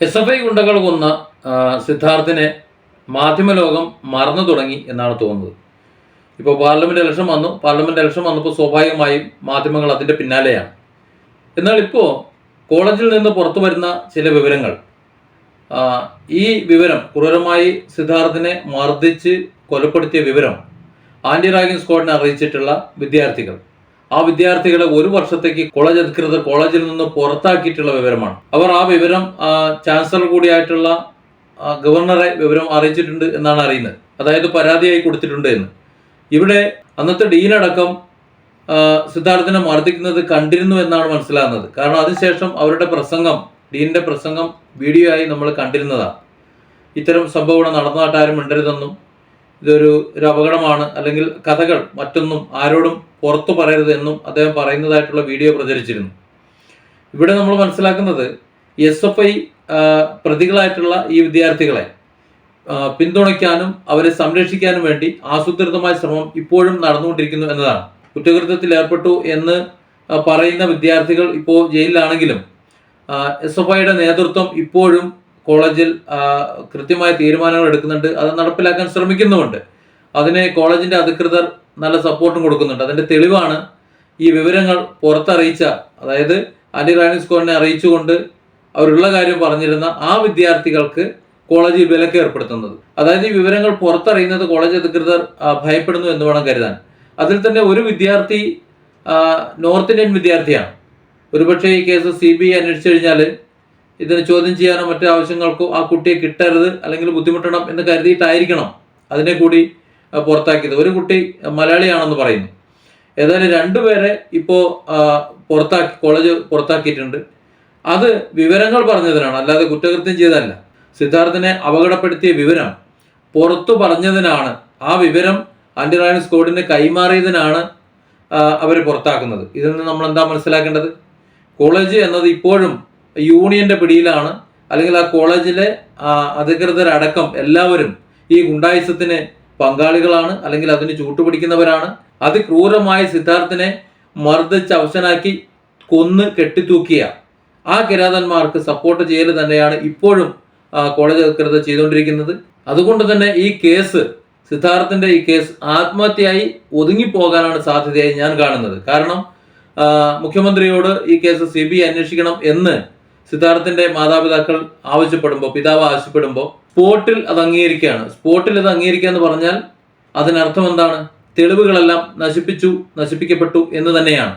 SFI ഗുണ്ടകൾ കൊന്ന സിദ്ധാർത്ഥിനെ മാധ്യമലോകം മറന്നു തുടങ്ങി എന്നാണ് തോന്നുന്നത്. ഇപ്പോൾ പാർലമെന്റ് ഇലക്ഷൻ വന്നപ്പോൾ സ്വാഭാവികമായും മാധ്യമങ്ങൾ അതിൻ്റെ പിന്നാലെയാണ്. എന്നാൽ ഇപ്പോൾ കോളേജിൽ നിന്ന് പുറത്തു വരുന്ന ചില വിവരങ്ങൾ, ഈ വിവരം ക്രൂരമായി സിദ്ധാർത്ഥിനെ മർദ്ദിച്ച് കൊലപ്പെടുത്തിയ വിവരം ആന്റി റാഗിംഗ് സ്ക്വാഡിനെ അറിയിച്ചിട്ടുള്ള വിദ്യാർത്ഥികൾ, ആ വിദ്യാർത്ഥികളെ 1 വർഷത്തേക്ക് കോളേജ് അധികൃതർ കോളേജിൽ നിന്ന് പുറത്താക്കിയിട്ടുള്ള വിവരമാണ്. അവർ ആ വിവരം ചാൻസലർ കൂടിയായിട്ടുള്ള ഗവർണറെ വിവരം അറിയിച്ചിട്ടുണ്ട് എന്നാണ് അറിയുന്നത്. അതായത് പരാതിയായി കൊടുത്തിട്ടുണ്ട് എന്ന്. ഇവിടെ അന്നത്തെ ഡീനടക്കം സിദ്ധാർത്ഥിനെ മർദ്ദിക്കുന്നത് കണ്ടിരുന്നു എന്നാണ് മനസ്സിലാകുന്നത്. കാരണം അതിനുശേഷം അവരുടെ ഡീനിന്റെ പ്രസംഗം വീഡിയോ ആയി നമ്മൾ കണ്ടിരുന്നതാണ്. ഇത്തരം സംഭവം നടന്നതായിട്ട് മിണ്ടരുതെന്നും ഇതൊരു അപകടമാണ്, അല്ലെങ്കിൽ കഥകൾ മറ്റൊന്നും ആരോടും പുറത്തു പറയരുത് എന്നും അദ്ദേഹം പറയുന്നതായിട്ടുള്ള വീഡിയോ പ്രചരിച്ചിരുന്നു. ഇവിടെ നമ്മൾ മനസ്സിലാക്കുന്നത് SFI പ്രതികളായിട്ടുള്ള ഈ വിദ്യാർത്ഥികളെ പിന്തുണയ്ക്കാനും അവരെ സംരക്ഷിക്കാനും വേണ്ടി ആസൂത്രിതമായ ശ്രമം ഇപ്പോഴും നടന്നുകൊണ്ടിരിക്കുന്നു എന്നതാണ്. കുറ്റകൃത്യത്തിൽ ഏർപ്പെട്ടു എന്ന് പറയുന്ന വിദ്യാർത്ഥികൾ ഇപ്പോൾ ജയിലിലാണെങ്കിലും SFIയുടെ നേതൃത്വം ഇപ്പോഴും കോളേജിൽ കൃത്യമായ തീരുമാനങ്ങൾ എടുക്കുന്നുണ്ട്, അത് നടപ്പിലാക്കാൻ ശ്രമിക്കുന്നുമുണ്ട്. അതിന് കോളേജിന്റെ അധികൃതർ നല്ല സപ്പോർട്ടും കൊടുക്കുന്നുണ്ട്. അതിന്റെ തെളിവാണ് ഈ വിവരങ്ങൾ പുറത്തറിയിച്ച, അതായത് ആന്റി റാഗിംഗ് സ്ക്വാഡിനെ അറിയിച്ചുകൊണ്ട് അവരുള്ള കാര്യം പറഞ്ഞിരുന്ന ആ വിദ്യാർത്ഥികൾക്ക് കോളേജിൽ വിലക്ക് ഏർപ്പെടുത്തുന്നത്. അതായത് ഈ വിവരങ്ങൾ പുറത്തറിയുന്നത് കോളേജ് അധികൃതർ ഭയപ്പെടുന്നു എന്ന് വേണം കരുതാൻ. അതിൽ തന്നെ ഒരു വിദ്യാർത്ഥി നോർത്ത് ഇന്ത്യൻ വിദ്യാർത്ഥിയാണ്. ഒരുപക്ഷെ ഈ കേസ് CBI അന്വേഷിച്ചു കഴിഞ്ഞാൽ ഇതിന് ചോദ്യം ചെയ്യാനോ മറ്റു ആവശ്യങ്ങൾക്കോ ആ കുട്ടിയെ കിട്ടരുത്, അല്ലെങ്കിൽ ബുദ്ധിമുട്ടണം എന്ന് കരുതിയിട്ടായിരിക്കണം അതിനെ കൂടി പുറത്താക്കിയത്. ഒരു കുട്ടി മലയാളിയാണെന്ന് പറയുന്നു. ഏതായാലും 2 പേരെ ഇപ്പോൾ കോളേജ് പുറത്താക്കിയിട്ടുണ്ട്. അത് വിവരങ്ങൾ പറഞ്ഞതിനാണ്, അല്ലാതെ കുറ്റകൃത്യം ചെയ്തതല്ല. സിദ്ധാർത്ഥിനെ അപകടപ്പെടുത്തിയ വിവരം പുറത്തു പറഞ്ഞതിനാണ്, ആ വിവരം ആന്റി റാഗിംഗ് സ്ക്വാഡിന് കൈമാറിയതിനാണ് അവരെ പുറത്താക്കുന്നത്. ഇതിൽ നിന്ന് നമ്മൾ എന്താ മനസ്സിലാക്കേണ്ടത്? കോളേജ് എന്നത് ഇപ്പോഴും യൂണിയന്റെ പിടിയിലാണ്, അല്ലെങ്കിൽ ആ കോളേജിലെ അധികൃതരടക്കം എല്ലാവരും ഈ ഗുണ്ടായിസത്തിന് പങ്കാളികളാണ്, അല്ലെങ്കിൽ അതിന് ചൂട്ടുപിടിക്കുന്നവരാണ്. അതിക്രൂരമായി സിദ്ധാർത്ഥിനെ മർദ്ദിച്ച് അവശനാക്കി കൊന്ന് കെട്ടിത്തൂക്കിയ ആ കിരാതന്മാർക്ക് സപ്പോർട്ട് ചെയ്യൽ തന്നെയാണ് ഇപ്പോഴും കോളേജ് അധികൃതർ ചെയ്തുകൊണ്ടിരിക്കുന്നത്. അതുകൊണ്ട് തന്നെ ഈ കേസ്, സിദ്ധാർത്ഥിന്റെ ഈ കേസ് ആത്മഹത്യയായി ഒതുങ്ങിപ്പോകാനാണ് സാധ്യതയായി ഞാൻ കാണുന്നത്. കാരണം മുഖ്യമന്ത്രിയോട് ഈ കേസ് CBI അന്വേഷിക്കണം എന്ന് സിദ്ധാർത്ഥിന്റെ മാതാപിതാക്കൾ പിതാവ് ആവശ്യപ്പെടുമ്പോൾ സ്പോട്ടിൽ അത് അംഗീകരിക്കുകയാണ്. സ്പോട്ടിൽ ഇത് അംഗീകരിക്കുക എന്ന് പറഞ്ഞാൽ അതിനർത്ഥം എന്താണ്? തെളിവുകളെല്ലാം നശിപ്പിക്കപ്പെട്ടു എന്ന് തന്നെയാണ്.